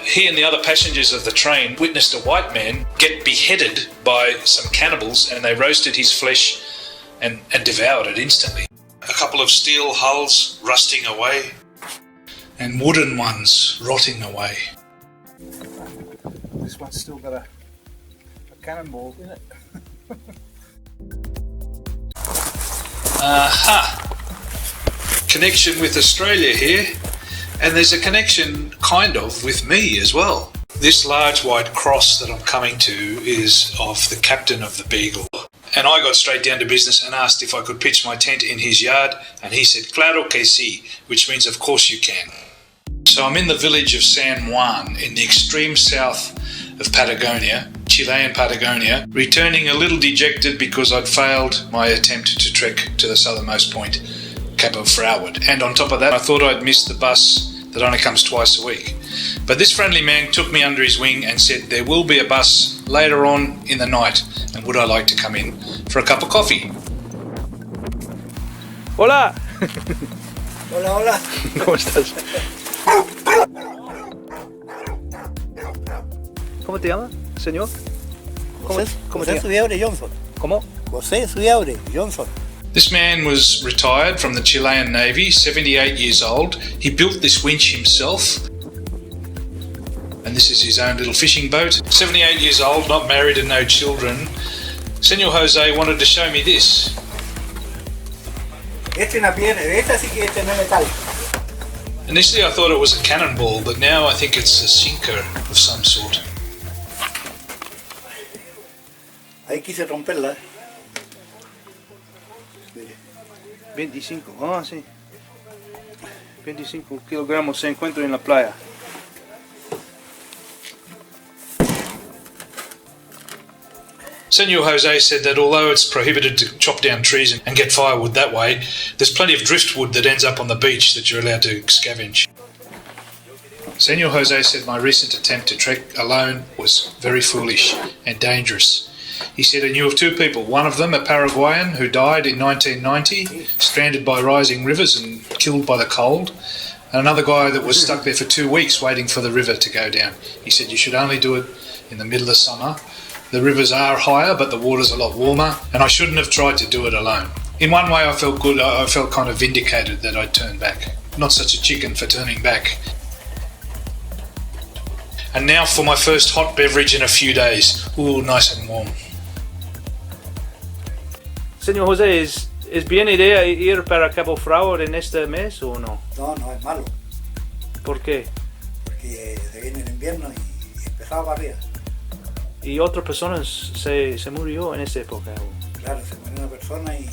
He and the other passengers of the train witnessed a white man get beheaded by some cannibals, and they roasted his flesh and devoured it instantly. A couple of steel hulls rusting away and wooden ones rotting away. This one's still got a cannonball in it. Connection with Australia here, and there's a connection kind of with me as well. This large white cross that I'm coming to is of the captain of the Beagle, and I got straight down to business and asked if I could pitch my tent in his yard, and he said claro que sí, which means of course you can. So I'm in the village of San Juan in the extreme south of Patagonia, Chilean Patagonia, returning a little dejected because I'd failed my attempt to trek to the southernmost point, Cabo Froward. And on top of that, I thought I'd missed the bus that only comes twice a week. But this friendly man took me under his wing and said there will be a bus later on in the night, and would I like to come in for a cup of coffee? Hola. Hola, hola. ¿Cómo estás? ¿Cómo te llamas, señor? José Subiabre Johnson. ¿Cómo? José Subiabre Johnson. This man was retired from the Chilean Navy, 78 years old. He built this winch himself. And this is his own little fishing boat. 78 years old, not married and no children. Senor Jose wanted to show me this. Esta es una piedra, esta sí que esta no es metálica. Initially I thought it was a cannonball, but now I think it's a sinker of some sort. Ahí quise romperla. 25, sí. 25 kilogramos se encuentra en la playa. Senor Jose said that although it's prohibited to chop down trees and get firewood that way, there's plenty of driftwood that ends up on the beach that you're allowed to scavenge. Senor Jose said my recent attempt to trek alone was very foolish and dangerous. He said he knew of two people, one of them a Paraguayan who died in 1990, stranded by rising rivers and killed by the cold, and another guy that was stuck there for 2 weeks waiting for the river to go down. He said you should only do it in the middle of summer. The rivers are higher, but the water's a lot warmer, and I shouldn't have tried to do it alone. In one way I felt good, I felt kind of vindicated that I'd turned back. Not such a chicken for turning back. And now for my first hot beverage in a few days. Ooh, nice and warm. Señor José, ¿es bien idea ir para Cabo Froward en este mes o no? No, no es malo. ¿Por qué? Porque se viene el invierno y empezaba para arriba. ¿Y otras personas se murió en esa época? Claro, se murió una persona y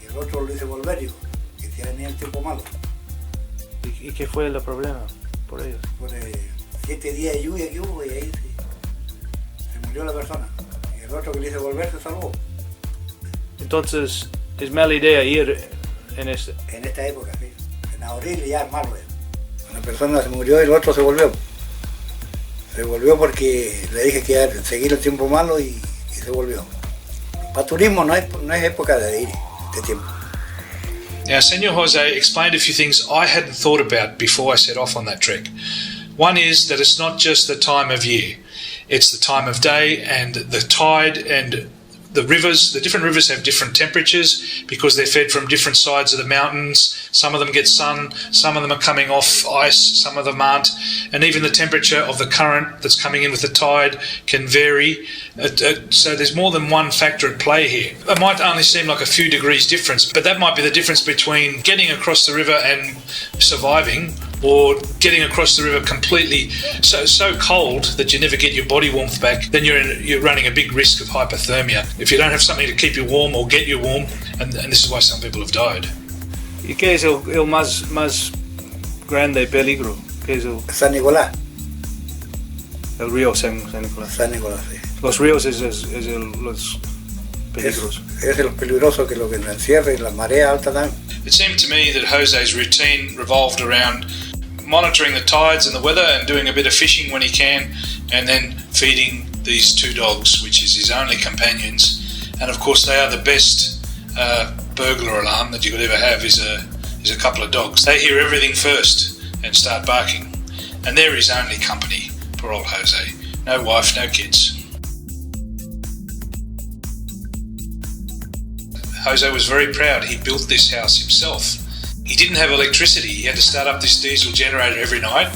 el otro lo hizo volver, digo, que ya venía el tiempo malo. ¿Y qué fue el problema por ellos? Por 7 días de lluvia que hubo y ahí se murió la persona. Y el otro que le hizo volver se salvó. Entonces, ¿es mala idea ir en este? En esta época, sí. En abril ya es malo. Una persona se murió y el otro se volvió. Se volvió porque le dije que iba a seguir el tiempo malo y se volvió. Para turismo no es época de ir de tiempo. Now, Senor Jose explained a few things I hadn't thought about before I set off on that trek. One is that it's not just the time of year. It's the time of day and the tide and the rivers. The different rivers have different temperatures because they're fed from different sides of the mountains. Some of them get sun, some of them are coming off ice, some of them aren't. And even the temperature of the current that's coming in with the tide can vary. So there's more than one factor at play here. It might only seem like a few degrees difference, but that might be the difference between getting across the river and surviving, or getting across the river completely so cold that you never get your body warmth back. Then you're running a big risk of hypothermia if you don't have something to keep you warm or get you warm, and this is why some people have died. ¿Y qué es el más grande peligro? ¿Qué es el San Nicolás. El río San Nicolás? San Nicolás, sí. Los ríos es los peligros. Es el peligroso que lo que nos encierra y la marea alta también. It seemed to me that Jose's routine revolved around monitoring the tides and the weather and doing a bit of fishing when he can, and then feeding these two dogs, which is his only companions. And of course they are the best burglar alarm that you could ever have is a couple of dogs. They hear everything first and start barking, and they're his only company. Poor old Jose. No wife, no kids. Jose was very proud. He built this house himself. He didn't have electricity. He had to start up this diesel generator every night.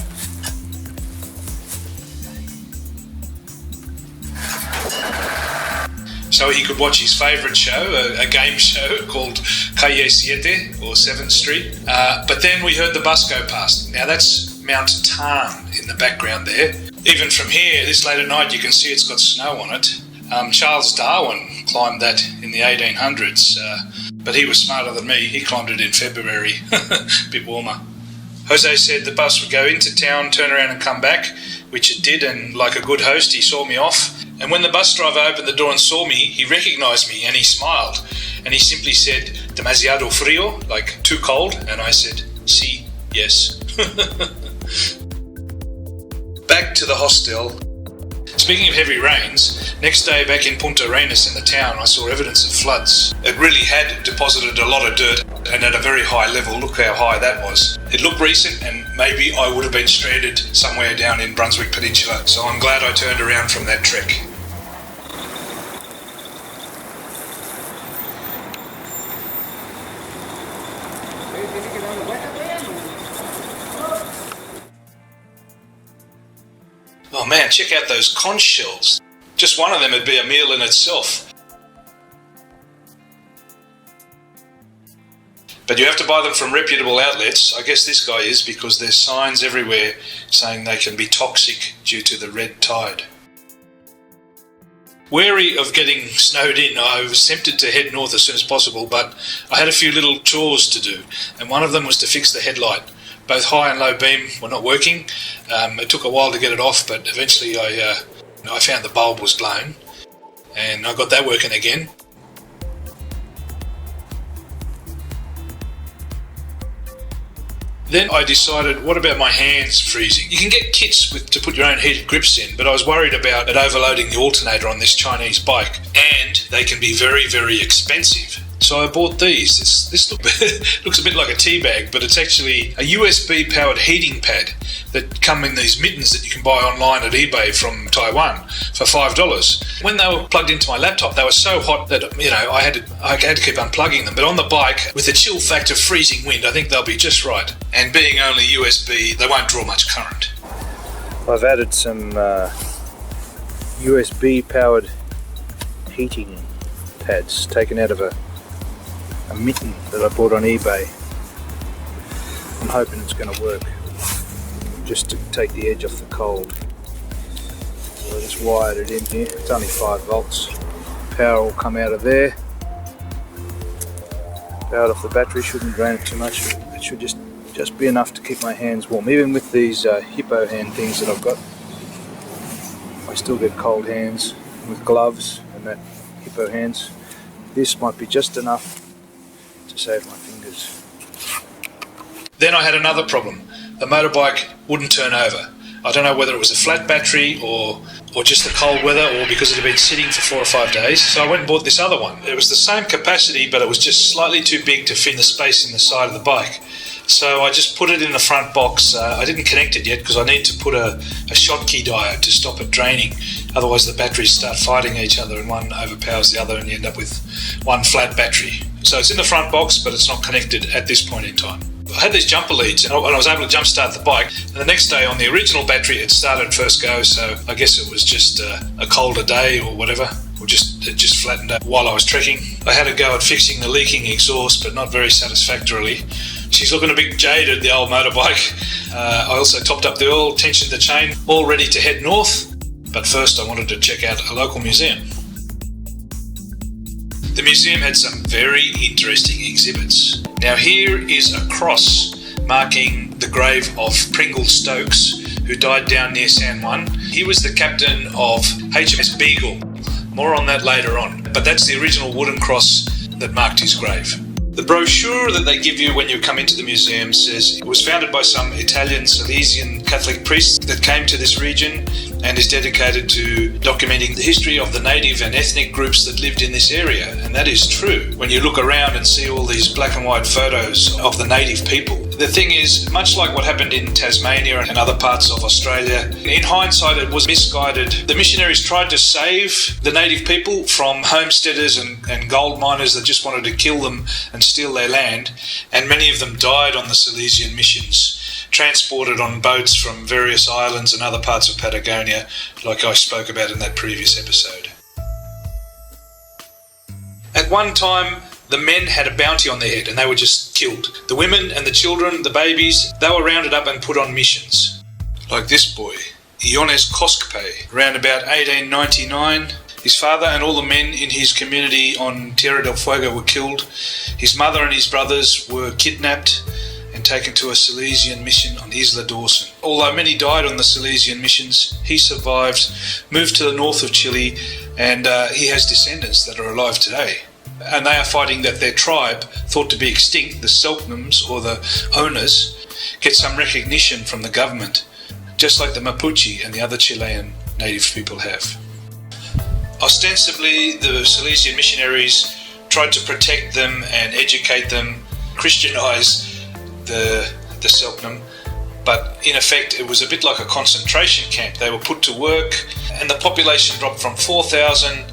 So he could watch his favourite show, a game show called Calle 7 or 7th Street. But then we heard the bus go past. Now that's Mount Tarn in the background there. Even from here, this late at night, you can see it's got snow on it. Charles Darwin climbed that in the 1800s, but he was smarter than me. He climbed it in February, a bit warmer. Jose said the bus would go into town, turn around and come back, which it did, and like a good host, he saw me off. And when the bus driver opened the door and saw me, he recognised me and he smiled. And he simply said, demasiado frío, like too cold. And I said, sí, yes. Back to the hostel. Speaking of heavy rains, next day back in Punta Arenas in the town, I saw evidence of floods. It really had deposited a lot of dirt, and at a very high level. Look how high that was. It looked recent, and maybe I would have been stranded somewhere down in Brunswick Peninsula, so I'm glad I turned around from that trek. Oh man, check out those conch shells. Just one of them would be a meal in itself. But you have to buy them from reputable outlets. I guess this guy is, because there's signs everywhere saying they can be toxic due to the red tide. Wary of getting snowed in, I was tempted to head north as soon as possible, but I had a few little chores to do, and one of them was to fix the headlight. Both high and low beam were not working. It took a while to get it off, but eventually I found the bulb was blown, and I got that working again. Then I decided, what about my hands freezing? You can get kits to put your own heated grips in, but I was worried about it overloading the alternator on this Chinese bike, and they can be very, very expensive. So I bought these. This looks a bit like a tea bag, but it's actually a USB powered heating pad that come in these mittens that you can buy online at eBay from Taiwan for $5. When they were plugged into my laptop, they were so hot that I had to keep unplugging them. But on the bike, with the chill factor of freezing wind, I think they'll be just right. And being only USB, they won't draw much current. I've added some USB powered heating pads taken out of a mitten that I bought on eBay. I'm hoping it's going to work, just to take the edge off the cold. So I just wired it in here. It's only 5 volts. Power will come out of there. Powered off the battery, shouldn't drain it too much. It should just be enough to keep my hands warm. Even with these hippo hand things that I've got, I still get cold hands with gloves and that hippo hands. This might be just enough to save my fingers. Then I had another problem. The motorbike wouldn't turn over. I don't know whether it was a flat battery or just the cold weather, or because it had been sitting for 4 or 5 days. So I went and bought this other one. It was the same capacity, but it was just slightly too big to fit in the space in the side of the bike. So I just put it in the front box. I didn't connect it yet because I need to put a Schottky diode to stop it draining. Otherwise the batteries start fighting each other and one overpowers the other and you end up with one flat battery. So it's in the front box, but it's not connected at this point in time. I had these jumper leads and I was able to jump start the bike, and the next day on the original battery it started first go, so I guess it was just a colder day or whatever, or it just flattened up while I was trekking. I had a go at fixing the leaking exhaust, but not very satisfactorily. She's looking a bit jaded, the old motorbike. I also topped up the oil, tensioned the chain, all ready to head north, but first I wanted to check out a local museum. The museum had some very interesting exhibits. Now here is a cross marking the grave of Pringle Stokes, who died down near San Juan. He was the captain of HMS Beagle. More on that later on, but that's the original wooden cross that marked his grave. The brochure that they give you when you come into the museum says it was founded by some Italian Salesian Catholic priests that came to this region and is dedicated to documenting the history of the native and ethnic groups that lived in this area. And that is true. When you look around and see all these black and white photos of the native people, The thing is, much like what happened in Tasmania and other parts of Australia, in hindsight it was misguided. The missionaries tried to save the native people from homesteaders and gold miners that just wanted to kill them and steal their land, and many of them died on the Silesian missions, transported on boats from various islands and other parts of Patagonia, like I spoke about in that previous episode. At one time, the men had a bounty on their head and they were just killed. The women and the children, the babies, they were rounded up and put on missions. Like this boy, Iones Koskpe, around about 1899. His father and all the men in his community on Tierra del Fuego were killed. His mother and his brothers were kidnapped and taken to a Silesian mission on Isla Dawson. Although many died on the Silesian missions, he survived, moved to the north of Chile, and he has descendants that are alive today. And they are fighting that their tribe, thought to be extinct, the Selknams or the Onas, get some recognition from the government, just like the Mapuche and the other Chilean native people have. Ostensibly, the Silesian missionaries tried to protect them and educate them, Christianize the Selknam, but in effect it was a bit like a concentration camp. They were put to work and the population dropped from 4,000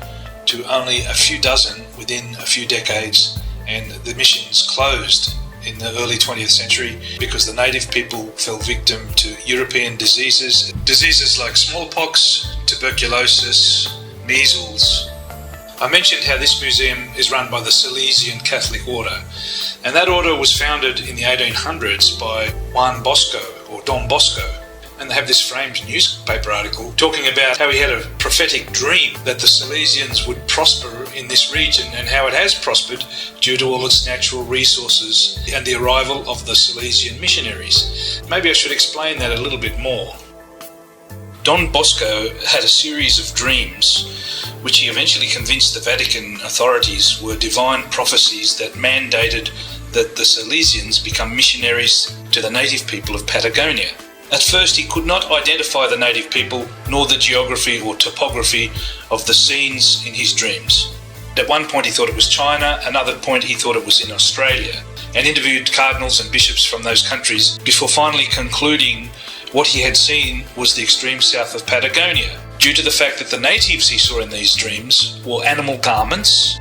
to only a few dozen within a few decades, and the missions closed in the early 20th century because the native people fell victim to European diseases like smallpox, tuberculosis, measles. I mentioned how this museum is run by the Silesian Catholic Order, and that order was founded in the 1800s by Juan Bosco, or Don Bosco, and they have this framed newspaper article talking about how he had a prophetic dream that the Silesians would prosper in this region and how it has prospered due to all its natural resources and the arrival of the Silesian missionaries. Maybe I should explain that a little bit more. Don Bosco had a series of dreams which he eventually convinced the Vatican authorities were divine prophecies that mandated that the Silesians become missionaries to the native people of Patagonia. At first he could not identify the native people nor the geography or topography of the scenes in his dreams. At one point he thought it was China, another point he thought it was in Australia, and interviewed cardinals and bishops from those countries before finally concluding what he had seen was the extreme south of Patagonia, due to the fact that the natives he saw in these dreams wore animal garments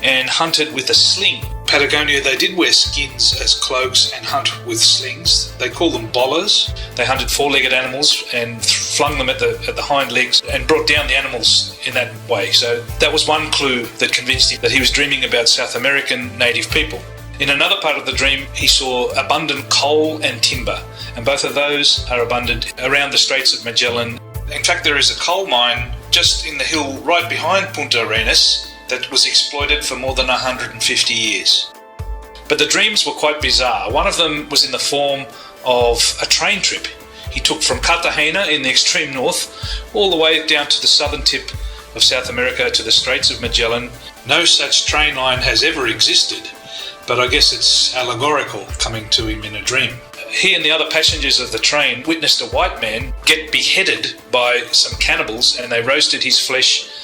and hunted with a sling. Patagonia, they did wear skins as cloaks and hunt with slings. They call them bollers. They hunted four-legged animals and flung them at the hind legs and brought down the animals in that way. So that was one clue that convinced him that he was dreaming about South American native people. In another part of the dream, he saw abundant coal and timber, and both of those are abundant around the Straits of Magellan. In fact, there is a coal mine just in the hill right behind Punta Arenas that was exploited for more than 150 years. But the dreams were quite bizarre. One of them was in the form of a train trip. He took from Cartagena in the extreme north all the way down to the southern tip of South America to the Straits of Magellan. No such train line has ever existed, but I guess it's allegorical coming to him in a dream. He and the other passengers of the train witnessed a white man get beheaded by some cannibals, and they roasted his flesh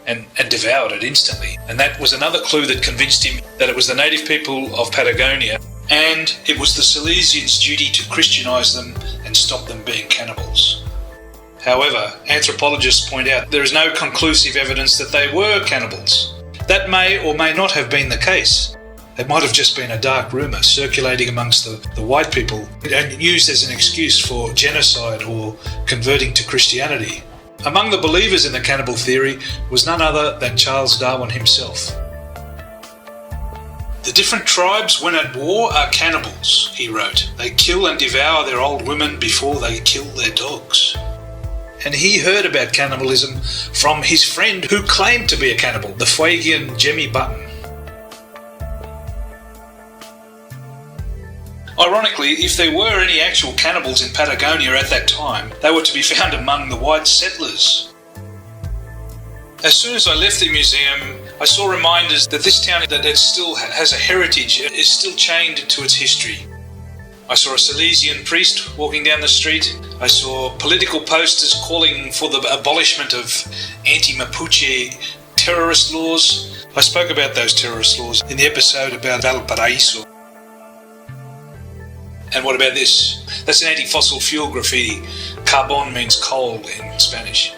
and devoured it instantly. And that was another clue that convinced him that it was the native people of Patagonia, and it was the Silesians' duty to Christianize them and stop them being cannibals. However, anthropologists point out there is no conclusive evidence that they were cannibals. That may or may not have been the case. It might have just been a dark rumour circulating amongst the white people and used as an excuse for genocide or converting to Christianity. Among the believers in the cannibal theory was none other than Charles Darwin himself. The different tribes when at war are cannibals, he wrote. They kill and devour their old women before they kill their dogs. And he heard about cannibalism from his friend who claimed to be a cannibal, the Fuegian Jemmy Button. Ironically, if there were any actual cannibals in Patagonia at that time, they were to be found among the white settlers. As soon as I left the museum, I saw reminders that this town that it still has a heritage is still chained to its history. I saw a Silesian priest walking down the street. I saw political posters calling for the abolishment of anti-Mapuche terrorist laws. I spoke about those terrorist laws in the episode about Valparaiso. And what about this? That's an anti-fossil fuel graffiti. Carbon means coal in Spanish.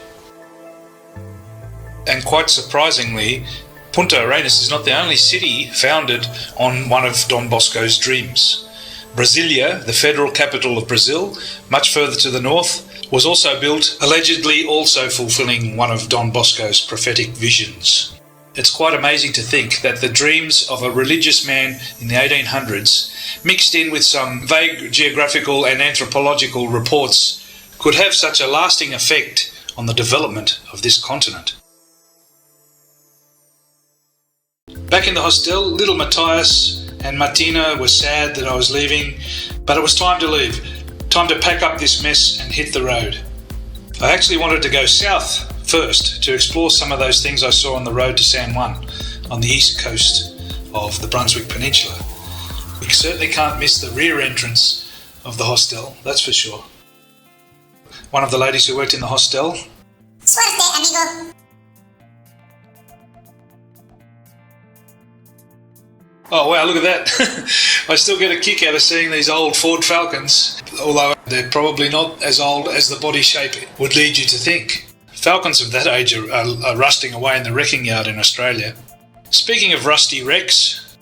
And quite surprisingly, Punta Arenas is not the only city founded on one of Don Bosco's dreams. Brasilia, the federal capital of Brazil, much further to the north, was also built, allegedly also fulfilling one of Don Bosco's prophetic visions. It's quite amazing to think that the dreams of a religious man in the 1800s, mixed in with some vague geographical and anthropological reports, could have such a lasting effect on the development of this continent. Back in the hostel, little Matthias and Martina were sad that I was leaving, but it was time to leave. Time to pack up this mess and hit the road. I actually wanted to go south first to explore some of those things I saw on the road to San Juan on the east coast of the Brunswick Peninsula. We certainly can't miss the rear entrance of the hostel, that's for sure. One of the ladies who worked in the hostel. Suerte, amigo. Oh wow, look at that. I still get a kick out of seeing these old Ford Falcons, although they're probably not as old as the body shape would lead you to think. Falcons of that age are rusting away in the wrecking yard in Australia. Speaking of rusty wrecks,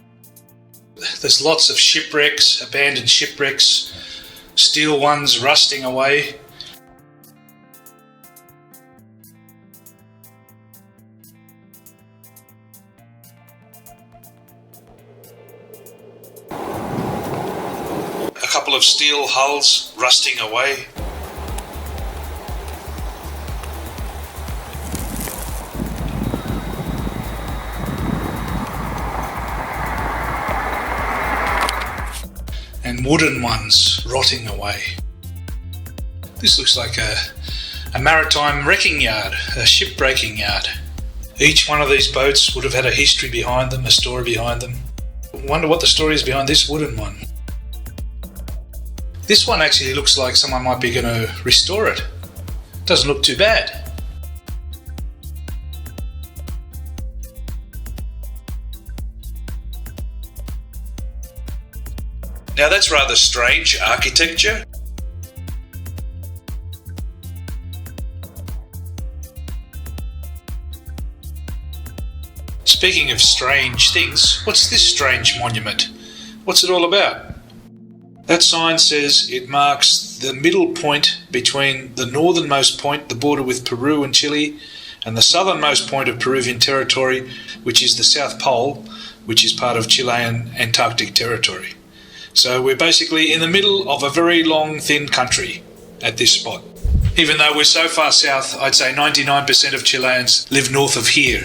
there's lots of shipwrecks, abandoned shipwrecks, steel ones rusting away. A couple of steel hulls rusting away. And wooden ones rotting away. This looks like a maritime wrecking yard, a shipbreaking yard. Each one of these boats would have had a history behind them, a story behind them. I wonder what the story is behind this wooden one. This one actually looks like someone might be going to restore it. Doesn't look too bad. Now that's rather strange architecture. Speaking of strange things, what's this strange monument? What's it all about? That sign says it marks the middle point between the northernmost point, the border with Peru and Chile, and the southernmost point of Peruvian territory, which is the South Pole, which is part of Chilean Antarctic territory. So we're basically in the middle of a very long, thin country at this spot. Even though we're so far south, I'd say 99% of Chileans live north of here.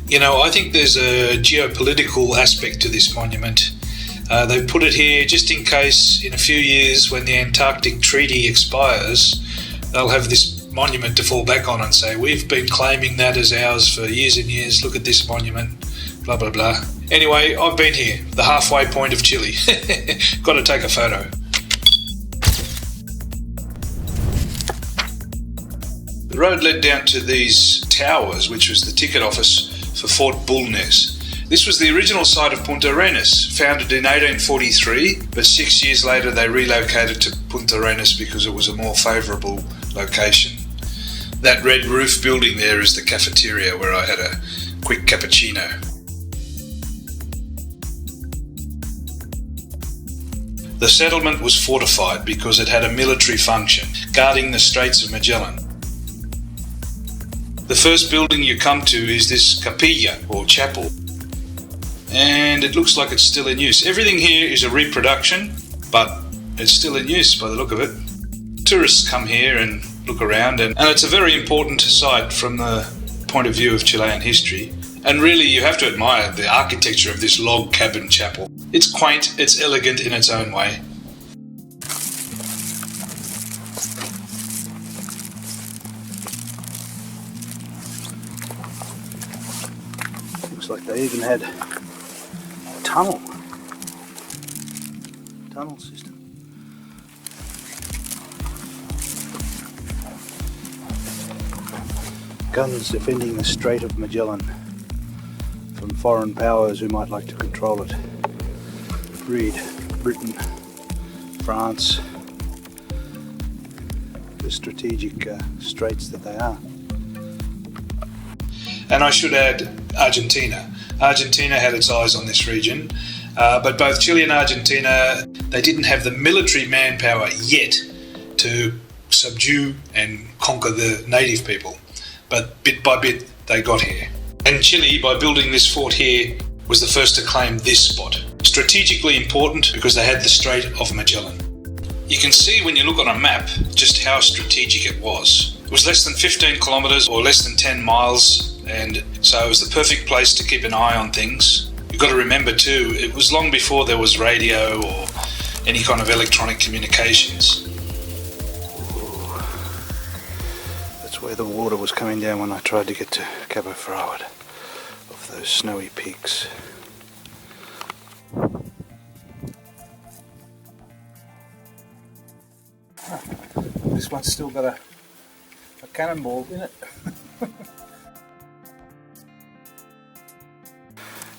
You know, I think there's a geopolitical aspect to this monument. They put it here just in case in a few years when the Antarctic Treaty expires, they'll have this monument to fall back on and say, we've been claiming that as ours for years and years, look at this monument, blah, blah, blah. Anyway, I've been here, the halfway point of Chile. Got to take a photo. The road led down to these towers, which was the ticket office for Fuerte Bulnes. This was the original site of Punta Arenas, founded in 1843, but 6 years later they relocated to Punta Arenas because it was a more favourable location. That red roof building there is the cafeteria where I had a quick cappuccino. The settlement was fortified because it had a military function, guarding the Straits of Magellan. The first building you come to is this capilla, or chapel. And it looks like it's still in use. Everything here is a reproduction, but it's still in use by the look of it. Tourists come here and look around, and it's a very important site from the point of view of Chilean history. And really, you have to admire the architecture of this log cabin chapel. It's quaint, it's elegant in its own way. Looks like they even had tunnel system. Guns defending the Strait of Magellan from foreign powers who might like to control it. Read Britain France, the strategic straits that they are. And I should add Argentina. Argentina had its eyes on this region, but both Chile and Argentina, they didn't have the military manpower yet to subdue and conquer the native people. But bit by bit, they got here. And Chile, by building this fort here, was the first to claim this spot. Strategically important because they had the Strait of Magellan. You can see when you look on a map just how strategic it was. It was less than 15 kilometres or less than 10 miles, and so it was the perfect place to keep an eye on things. You've got to remember too, it was long before there was radio or any kind of electronic communications. That's where the water was coming down when I tried to get to Cabo Froward, off those snowy peaks. This one's still got a cannonball in it.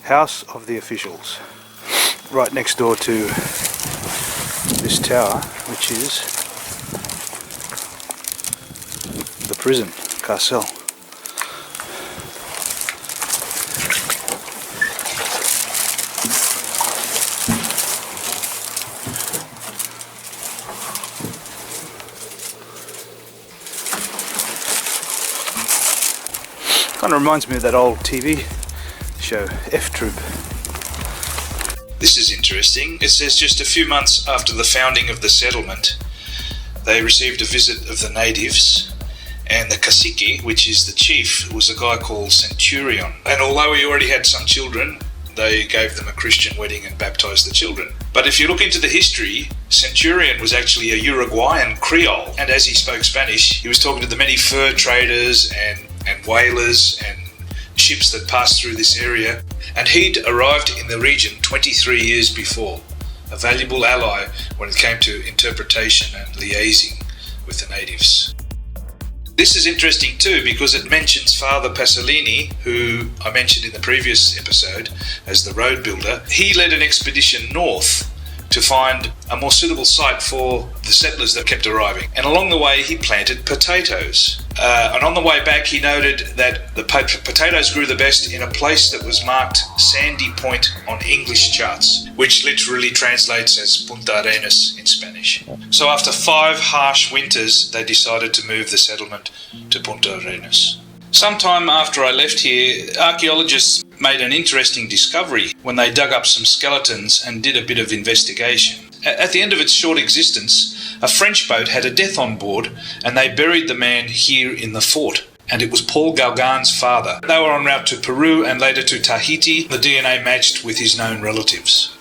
House of the Officials, right next door to this tower, which is the prison, Carcel. Kind of reminds me of that old TV show, F Troop. This is interesting. It says just a few months after the founding of the settlement, they received a visit of the natives, and the cacique, which is the chief, was a guy called Centurion. And although he already had some children, they gave them a Christian wedding and baptized the children. But if you look into the history, Centurion was actually a Uruguayan Creole, and as he spoke Spanish, he was talking to the many fur traders and whalers and ships that passed through this area, and he'd arrived in the region 23 years before, a valuable ally when it came to interpretation and liaising with the natives. This is interesting too because it mentions Father Pasolini, who I mentioned in the previous episode as the road builder. He led an expedition north to find a more suitable site for the settlers that kept arriving. And along the way, he planted potatoes. And on the way back, he noted that the potatoes grew the best in a place that was marked Sandy Point on English charts, which literally translates as Punta Arenas in Spanish. So after 5 harsh winters, they decided to move the settlement to Punta Arenas. Sometime after I left here, archaeologists made an interesting discovery when they dug up some skeletons and did a bit of investigation. At the end of its short existence, a French boat had a death on board and they buried the man here in the fort. And it was Paul Gauguin's father. They were en route to Peru and later to Tahiti. The DNA matched with his known relatives.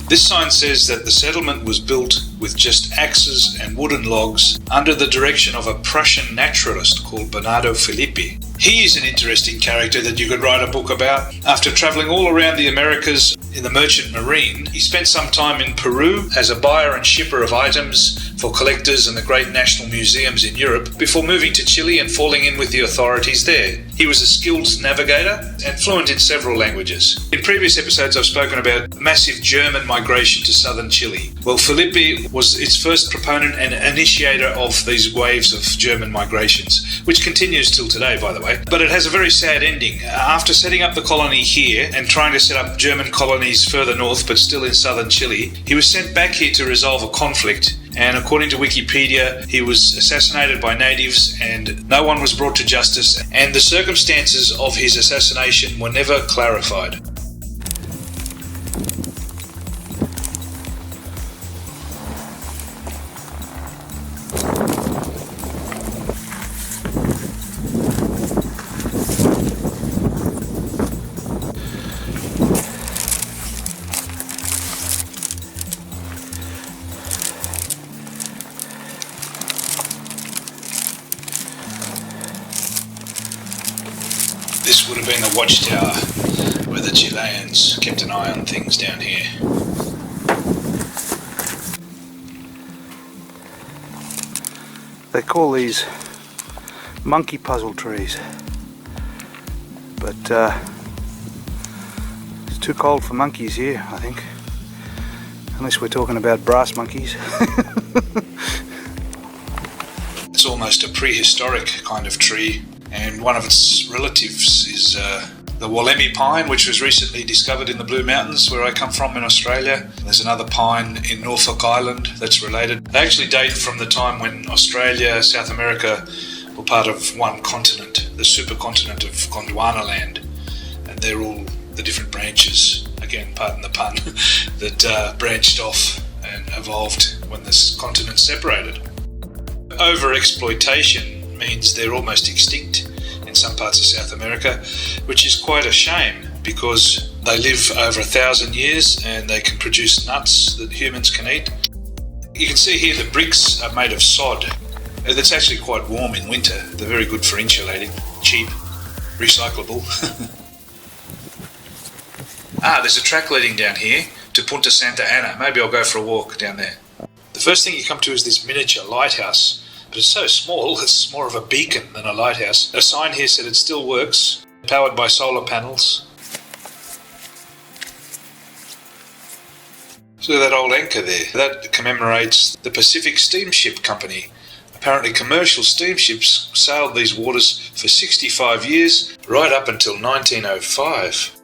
This sign says that the settlement was built with just axes and wooden logs under the direction of a Prussian naturalist called Bernardo Filippi. He is an interesting character that you could write a book about. After travelling all around the Americas in the merchant marine, he spent some time in Peru as a buyer and shipper of items for collectors and the great national museums in Europe before moving to Chile and falling in with the authorities there. He was a skilled navigator and fluent in several languages. In previous episodes I've spoken about massive German migration to southern Chile. Well, Filippi was its first proponent and initiator of these waves of German migrations, which continues till today, by the way. But it has a very sad ending. After setting up the colony here and trying to set up German colonies further north but still in southern Chile, he was sent back here to resolve a conflict. And according to Wikipedia, he was assassinated by natives and no one was brought to justice, and the circumstances of his assassination were never clarified. This would have been the watchtower where the Chileans kept an eye on things down here. They call these monkey puzzle trees, but it's too cold for monkeys here, I think. Unless we're talking about brass monkeys. It's almost a prehistoric kind of tree, and one of its relatives is the Wollemi pine, which was recently discovered in the Blue Mountains, where I come from in Australia. There's another pine in Norfolk Island that's related. They actually date from the time when Australia, South America were part of one continent, the supercontinent of Gondwana land, and they're all the different branches, again, pardon the pun, that branched off and evolved when this continent separated. Over-exploitation means they're almost extinct in some parts of South America, which is quite a shame because they live over 1,000 years and they can produce nuts that humans can eat. You can see here the bricks are made of sod. That's actually quite warm in winter. They're very good for insulating, cheap, recyclable. There's a track leading down here to Punta Ana. Maybe I'll go for a walk down there. The first thing you come to is this miniature lighthouse, but it's so small, it's more of a beacon than a lighthouse. A sign here said it still works, powered by solar panels. So that old anchor there, that commemorates the Pacific Steamship Company. Apparently commercial steamships sailed these waters for 65 years, right up until 1905.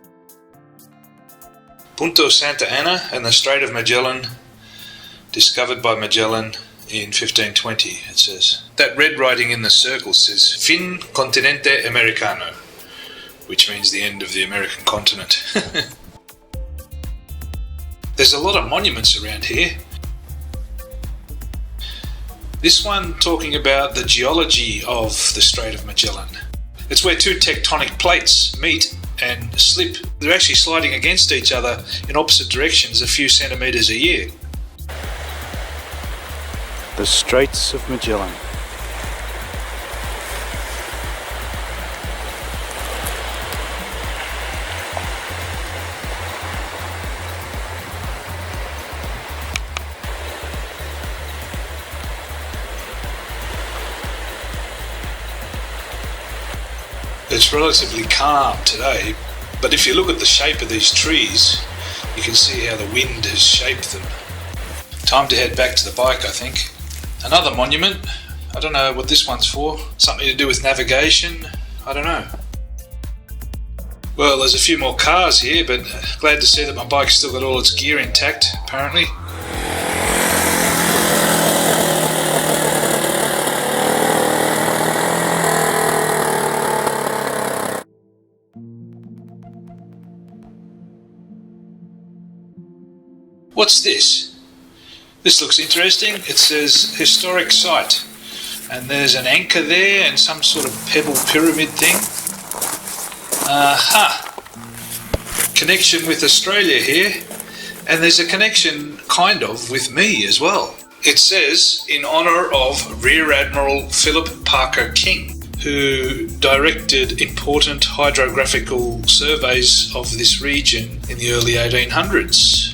Punta Ana and the Strait of Magellan, discovered by Magellan in 1520, it says. That red writing in the circle says Fin Continente Americano, which means the end of the American continent. There's a lot of monuments around here. This one talking about the geology of the Strait of Magellan. It's where two tectonic plates meet and slip. They're actually sliding against each other in opposite directions a few centimetres a year. The Straits of Magellan. It's relatively calm today, but if you look at the shape of these trees, you can see how the wind has shaped them. Time to head back to the bike, I think. Another monument. I don't know what this one's for. Something to do with navigation. I don't know. Well, there's a few more cars here, but glad to see that my bike's still got all its gear intact, apparently. What's this? This looks interesting. It says historic site, and there's an anchor there and some sort of pebble pyramid thing. Connection with Australia here, and there's a connection kind of with me as well. It says in honour of Rear Admiral Philip Parker King, who directed important hydrographical surveys of this region in the early 1800s.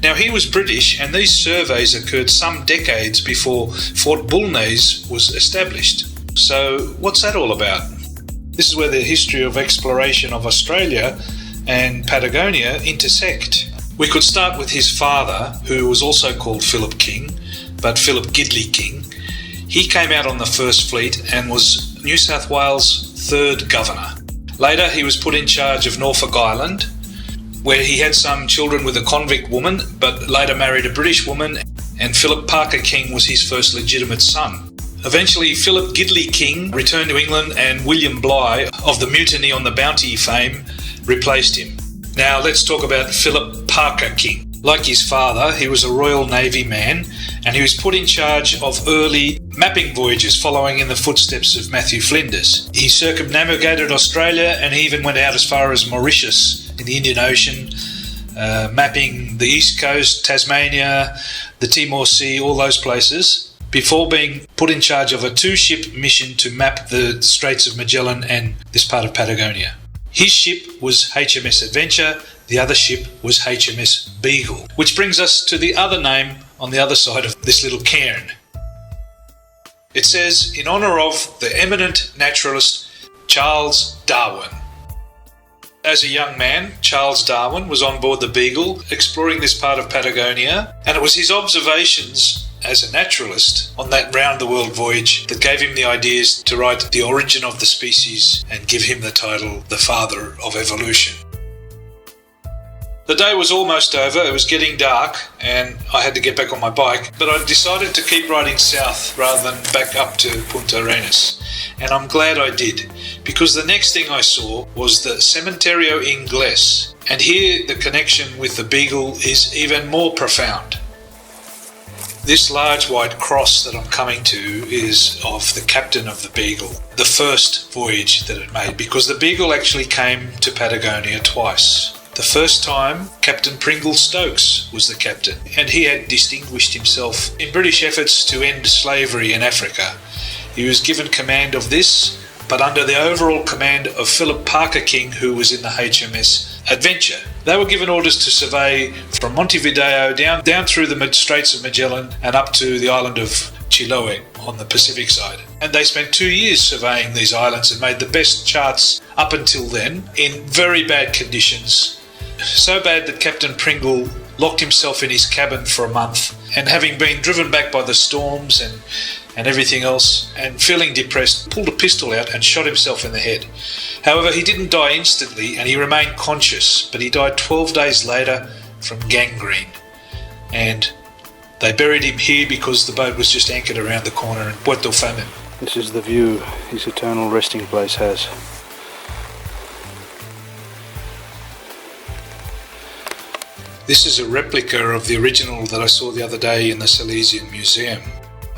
Now, he was British, and these surveys occurred some decades before Fort Bulnes was established. So, what's that all about? This is where the history of exploration of Australia and Patagonia intersect. We could start with his father, who was also called Philip King, but Philip Gidley King. He came out on the First Fleet and was New South Wales' third governor. Later, he was put in charge of Norfolk Island, where he had some children with a convict woman, but later married a British woman, and Philip Parker King was his first legitimate son. Eventually, Philip Gidley King returned to England, and William Bligh, of the Mutiny on the Bounty fame, replaced him. Now, let's talk about Philip Parker King. Like his father, he was a Royal Navy man, and he was put in charge of early mapping voyages following in the footsteps of Matthew Flinders. He circumnavigated Australia, and he even went out as far as Mauritius in the Indian Ocean, mapping the East Coast, Tasmania, the Timor Sea, all those places, before being put in charge of a two-ship mission to map the Straits of Magellan and this part of Patagonia. His ship was HMS Adventure, the other ship was HMS Beagle, which brings us to the other name on the other side of this little cairn. It says, in honour of the eminent naturalist Charles Darwin. As a young man, Charles Darwin was on board the Beagle, exploring this part of Patagonia, and it was his observations as a naturalist on that round-the-world voyage that gave him the ideas to write The Origin of the Species and give him the title The Father of Evolution. The day was almost over, it was getting dark, and I had to get back on my bike, but I decided to keep riding south rather than back up to Punta Arenas. And I'm glad I did, because the next thing I saw was the Cementerio Inglés, and here the connection with the Beagle is even more profound. This large white cross that I'm coming to is of the captain of the Beagle, the first voyage that it made, because the Beagle actually came to Patagonia twice. The first time, Captain Pringle Stokes was the captain, and he had distinguished himself in British efforts to end slavery in Africa. He was given command of this, but under the overall command of Philip Parker King, who was in the HMS Adventure. They were given orders to survey from Montevideo down through the Straits of Magellan and up to the island of Chiloé on the Pacific side. And they spent 2 years surveying these islands and made the best charts up until then in very bad conditions. So bad that Captain Pringle locked himself in his cabin for a month, and having been driven back by the storms and everything else, and feeling depressed, pulled a pistol out and shot himself in the head. However, he didn't die instantly, and he remained conscious, but he died 12 days later from gangrene. And they buried him here because the boat was just anchored around the corner in Puerto Famine. This is the view his eternal resting place has. This is a replica of the original that I saw the other day in the Silesian Museum.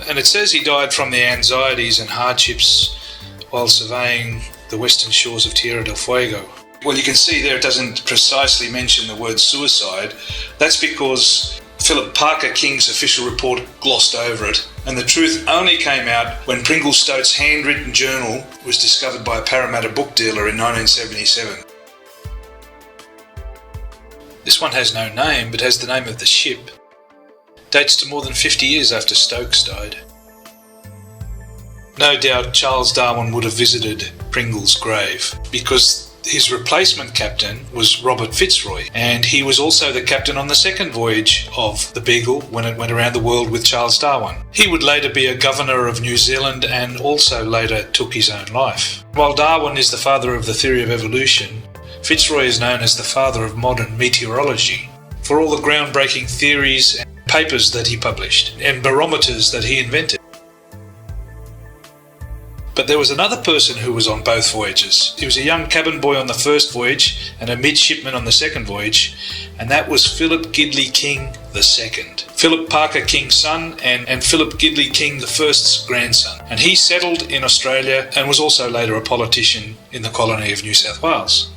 And it says he died from the anxieties and hardships while surveying the western shores of Tierra del Fuego. Well, you can see there it doesn't precisely mention the word suicide. That's because Philip Parker King's official report glossed over it, and the truth only came out when Pringle Stokes' handwritten journal was discovered by a Parramatta book dealer in 1977. This one has no name, but has the name of the ship. Dates to more than 50 years after Stokes died. No doubt Charles Darwin would have visited Pringle's grave, because his replacement captain was Robert Fitzroy, and he was also the captain on the second voyage of the Beagle when it went around the world with Charles Darwin. He would later be a governor of New Zealand and also later took his own life. While Darwin is the father of the theory of evolution, Fitzroy is known as the father of modern meteorology for all the groundbreaking theories and papers that he published and barometers that he invented. But there was another person who was on both voyages. He was a young cabin boy on the first voyage and a midshipman on the second voyage, and that was Philip Gidley King II. Philip Parker King's son and Philip Gidley King I's grandson. And he settled in Australia and was also later a politician in the colony of New South Wales.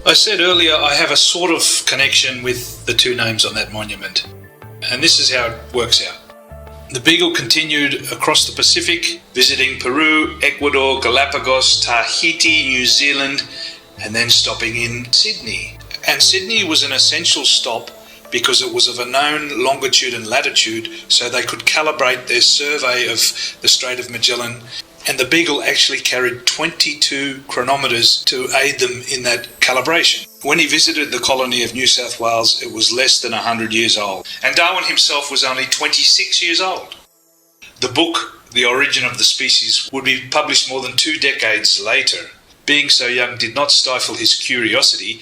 I said earlier I have a sort of connection with the two names on that monument, and this is how it works out. The Beagle continued across the Pacific, visiting Peru, Ecuador, Galapagos, Tahiti, New Zealand, and then stopping in Sydney. And Sydney was an essential stop because it was of a known longitude and latitude, so they could calibrate their survey of the Strait of Magellan. And the Beagle actually carried 22 chronometers to aid them in that calibration. When he visited the colony of New South Wales, it was less than 100 years old, and Darwin himself was only 26 years old. The book, The Origin of the Species, would be published more than 2 decades later. Being so young did not stifle his curiosity,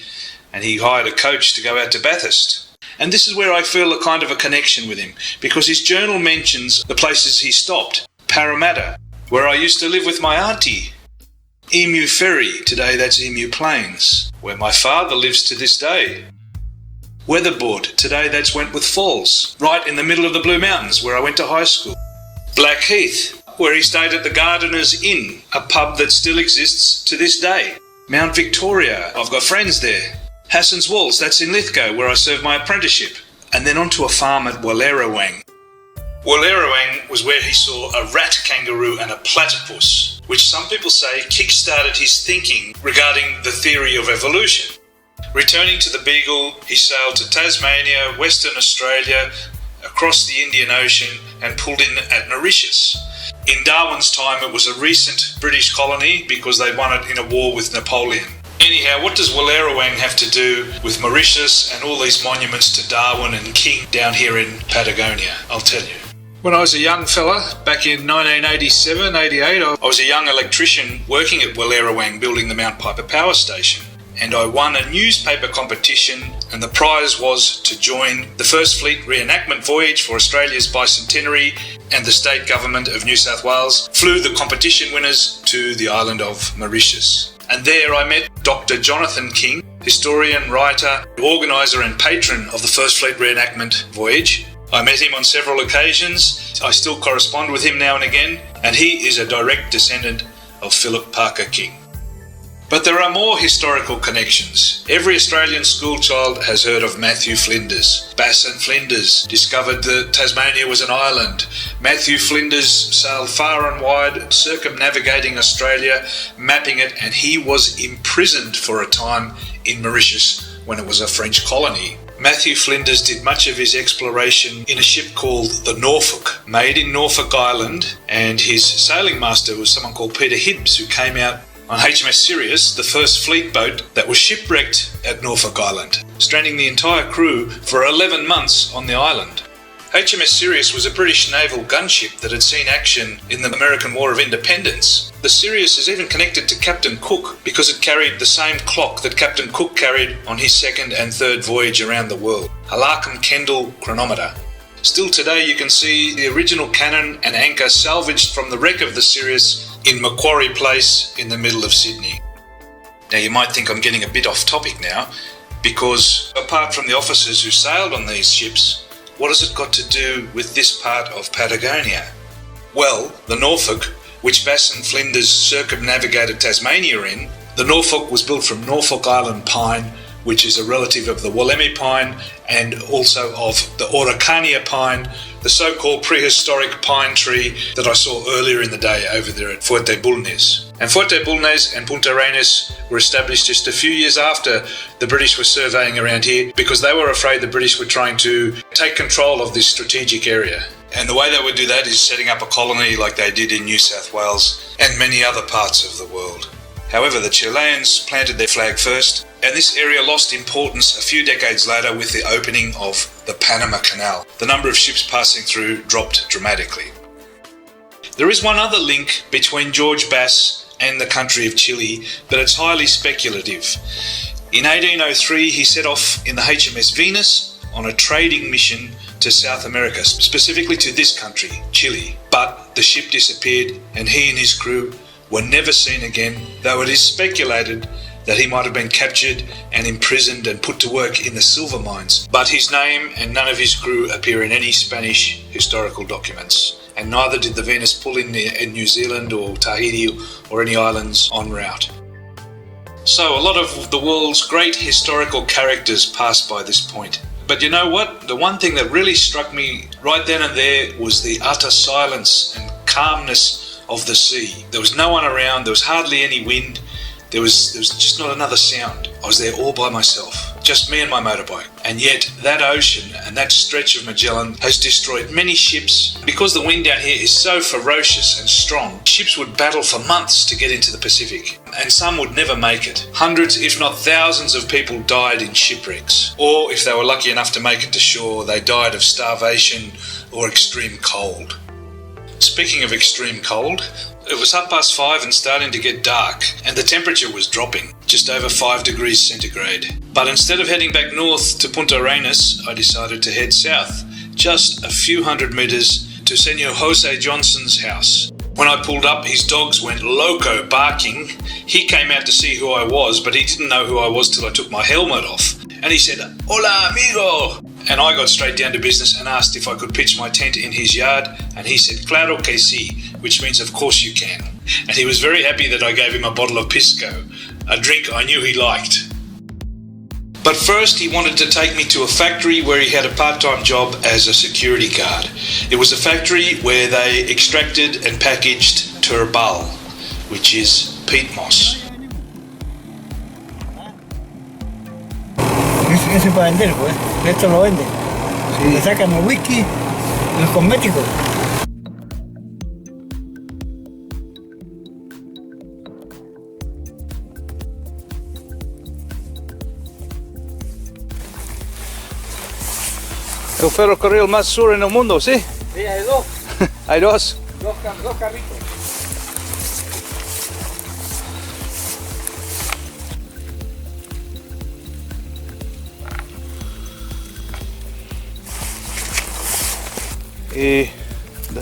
and he hired a coach to go out to Bathurst. And this is where I feel a kind of a connection with him, because his journal mentions the places he stopped. Parramatta, where I used to live with my auntie. Emu Ferry, today that's Emu Plains, where my father lives to this day. Weatherboard, today that's Wentworth Falls, right in the middle of the Blue Mountains, where I went to high school. Blackheath, where he stayed at the Gardeners Inn, a pub that still exists to this day. Mount Victoria, I've got friends there. Hassan's Walls, that's in Lithgow, where I served my apprenticeship. And then onto a farm at Wallerawang. Wallerawang was where he saw a rat kangaroo and a platypus, which some people say kick-started his thinking regarding the theory of evolution. Returning to the Beagle, he sailed to Tasmania, Western Australia, across the Indian Ocean, and pulled in at Mauritius. In Darwin's time, it was a recent British colony because they won it in a war with Napoleon. Anyhow, what does Wellerawang have to do with Mauritius and all these monuments to Darwin and King down here in Patagonia? I'll tell you. When I was a young fella, back in 1987, 88, I was a young electrician working at Wellerawang building the Mount Piper Power Station. And I won a newspaper competition, and the prize was to join the first fleet reenactment voyage for Australia's bicentenary, and the state government of New South Wales flew the competition winners to the island of Mauritius. And there I met Dr. Jonathan King, historian, writer, organiser and patron of the first fleet reenactment voyage. I met him on several occasions. I still correspond with him now and again, and he is a direct descendant of Philip Parker King. But there are more historical connections. Every Australian schoolchild has heard of Matthew Flinders. Bass and Flinders discovered that Tasmania was an island. Matthew Flinders sailed far and wide, circumnavigating Australia, mapping it, and he was imprisoned for a time in Mauritius when it was a French colony. Matthew Flinders did much of his exploration in a ship called the Norfolk, made in Norfolk Island, and his sailing master was someone called Peter Hibbs, who came out on HMS Sirius, the first fleet boat that was shipwrecked at Norfolk Island, stranding the entire crew for 11 months on the island. HMS Sirius was a British naval gunship that had seen action in the American War of Independence. The Sirius is even connected to Captain Cook because it carried the same clock that Captain Cook carried on his second and third voyage around the world, a Larkham Kendall chronometer. Still today you can see the original cannon and anchor salvaged from the wreck of the Sirius in Macquarie Place in the middle of Sydney. Now you might think I'm getting a bit off topic now, because apart from the officers who sailed on these ships, what has it got to do with this part of Patagonia? Well, the Norfolk, which Bass and Flinders circumnavigated Tasmania in, the Norfolk was built from Norfolk Island pine, which is a relative of the Wollemi pine and also of the Oricania pine, the so-called prehistoric pine tree that I saw earlier in the day over there at Fuerte Bulnes. And Fuerte Bulnes and Punta Arenas were established just a few years after the British were surveying around here because they were afraid the British were trying to take control of this strategic area. And the way they would do that is setting up a colony like they did in New South Wales and many other parts of the world. However, the Chileans planted their flag first, and this area lost importance a few decades later with the opening of the Panama Canal. The number of ships passing through dropped dramatically. There is one other link between George Bass and the country of Chile, but it's highly speculative. In 1803, he set off in the HMS Venus on a trading mission to South America, specifically to this country, Chile. But the ship disappeared, and he and his crew were never seen again, though it is speculated that he might have been captured and imprisoned and put to work in the silver mines. But his name and none of his crew appear in any Spanish historical documents, and neither did the Venus pull in New Zealand or Tahiti or any islands en route. So a lot of the world's great historical characters passed by this point. But you know what? The one thing that really struck me right then and there was the utter silence and calmness of the sea. There was no one around, there was hardly any wind, there was just not another sound. I was there all by myself, just me and my motorbike. And yet that ocean and that stretch of Magellan has destroyed many ships. Because the wind down here is so ferocious and strong, ships would battle for months to get into the Pacific, and some would never make it. Hundreds, if not thousands of people died in shipwrecks, or if they were lucky enough to make it to shore, they died of starvation or extreme cold. Speaking of extreme cold, it was 5:30 and starting to get dark, and the temperature was dropping, just over 5 degrees centigrade. But instead of heading back north to Punta Arenas, I decided to head south, just a few hundred metres to Senor Jose Johnson's house. When I pulled up, his dogs went loco barking. He came out to see who I was, but he didn't know who I was till I took my helmet off. And he said, "Hola, amigo!" And I got straight down to business and asked if I could pitch my tent in his yard, and he said, "Claro que sí," which means of course you can. And he was very happy that I gave him a bottle of pisco, a drink I knew he liked. But first he wanted to take me to a factory where he had a part-time job as a security guard. It was a factory where they extracted and packaged turbal, which is peat moss. Ese es para vender, pues. Esto lo venden. Sí. Le sacan el whisky, los cosméticos. El ferrocarril más sur en el mundo, ¿sí? Sí, hay dos. Hay dos. Dos carritos. ¿Y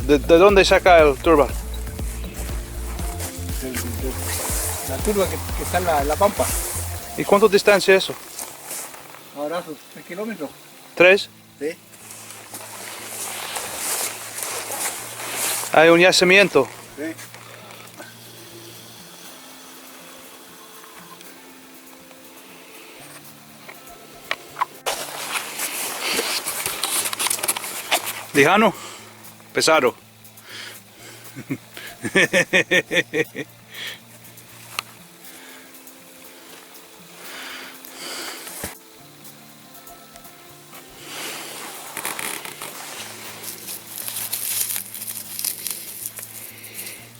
de dónde saca el turba? La turba que está en la pampa. ¿Y cuánto distancia es eso? Ahora 3 kilómetros. ¿3? Sí. Hay un yacimiento. Sí. Lijano, pesado.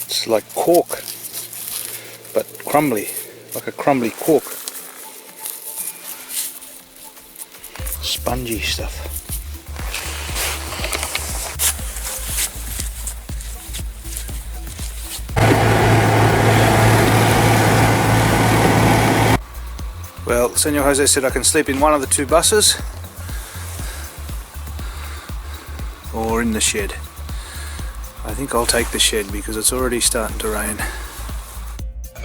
It's like cork, but crumbly, like a crumbly cork. Spongy stuff. Well, Senor Jose said I can sleep in one of the two buses or in the shed. I think I'll take the shed because it's already starting to rain.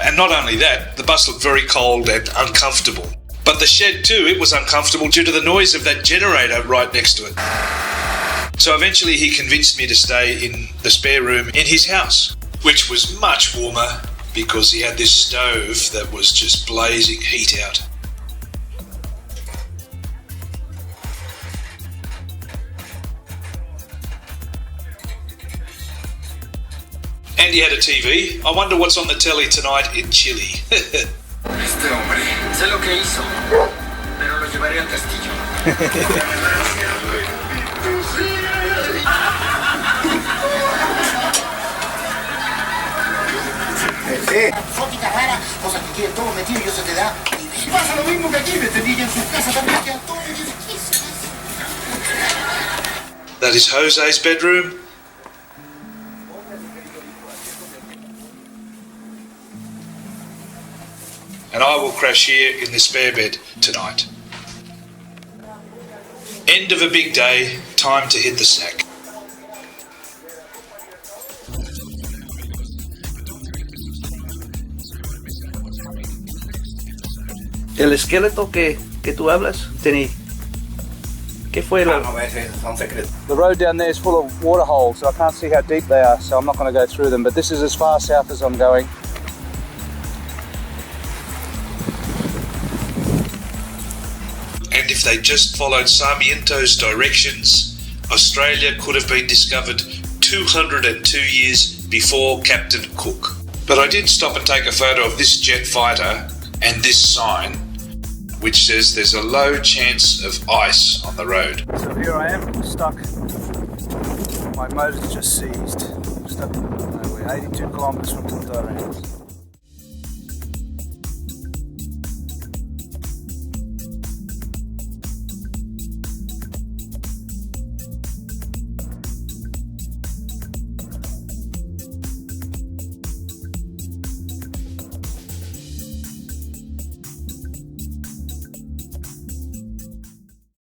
And not only that, the bus looked very cold and uncomfortable. But the shed too, it was uncomfortable due to the noise of that generator right next to it. So eventually he convinced me to stay in the spare room in his house, which was much warmer because he had this stove that was just blazing heat out. And he had a TV. I wonder what's on the telly tonight in Chile. Este hombre, sé lo que hizo, pero lo llevaré al castillo. Exótica rara, cosas que quieren todo metido y eso te da. Y pasa lo mismo que aquí, me entendí, en su casa también quedan todo metido. ¿Qué es eso? That is Jose's bedroom. And I will crash here in the spare bed tonight. End of a big day, time to hit the sack. El esqueleto que tú hablas, Tenny, ¿qué fue? No, ese son secretos. The road down there is full of water holes, so I can't see how deep they are, so I'm not going to go through them, but this is as far south as I'm going. And if they just followed Sarmiento's directions, Australia could have been discovered 202 years before Captain Cook. But I did stop and take a photo of this jet fighter and this sign, which says there's a low chance of ice on the road. So here I am, stuck. My motor's just seized. Stuck in the middle of nowhere, 82 kilometres from Punta Arenas.